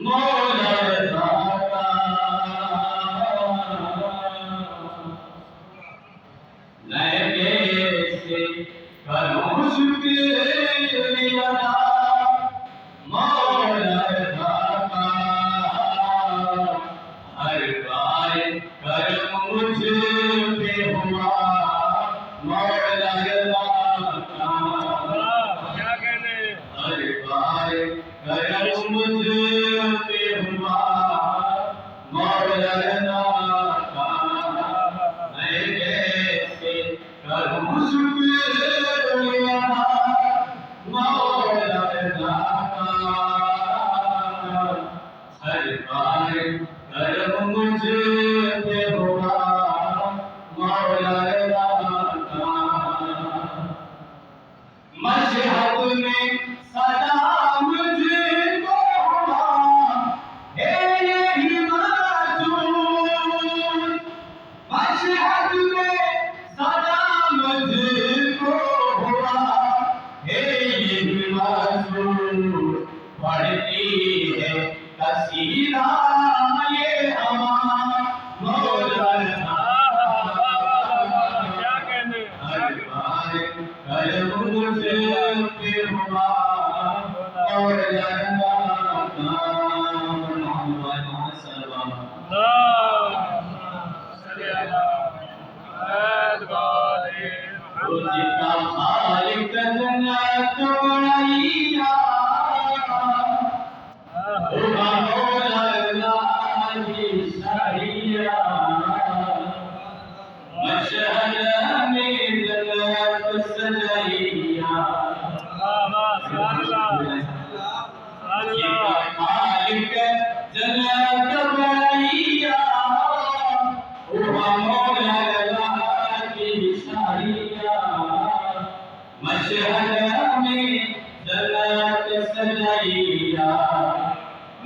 मौला दाता मैं कैसे करूं शुक्रिया मौला दाता हर बार करम मुझ पे हुआ मौला दाता क्या कहने हर बार करम मुझ पे हुआ मौला दाता मैं कैसे करूं शुक्रिया मौला दाता हर बार करम मुझ पे हुआ मौला दाता मशहद में सदा मुझको हुआ है यही मासूम मशहद में सदा मुझको हुआ है यही मासूम पढ़ती है कसीदा ये हमारा मौला क्या कहने हर बार करम मुझे पे हुआ और लगाता मोहम्मद सल्लल्लाहु जितना खालिक जन्नत बनाइया मौला अल्लाह की शरिया मशहद में जन्नत सजाइया खालिक जन्नत बनाइया मौला अल्लाह की शरिया मशहद में जन्नत सजाइया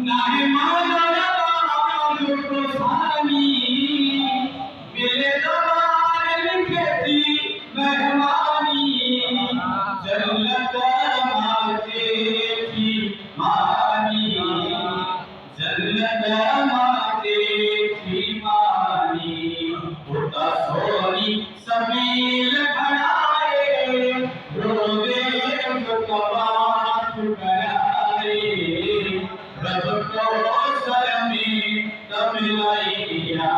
नाहे माना को सानी मिले दबार लिखती मेहमानी जन्नत माते की मानी जन्नत माते की मानी होता सोनी सबील खड़ाए रोजे कबात कराए रब को सलमी तमिलाइया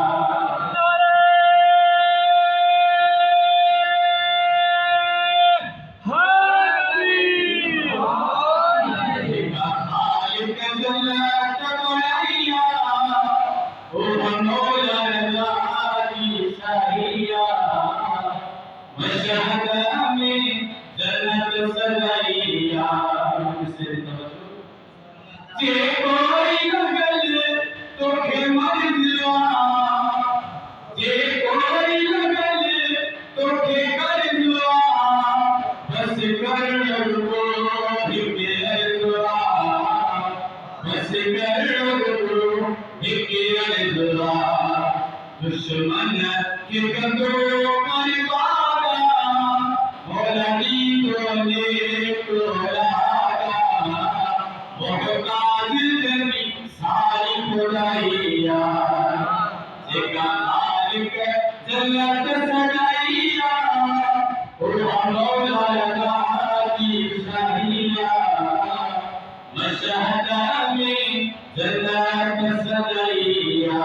जे कोई लगल तो के मर जुआ जे कोई लगल तो के कर जुआ बस कर लगो हिके जुआ बस कर लगो हिके जुआ दुश्मन के कंधों पर वादा मौला दी तो ने तोला सारी खुदाइया जेका खालिक जन्नत सजाइया मौला अल्लाह की शरिया मशहद में जन्नत सजाइया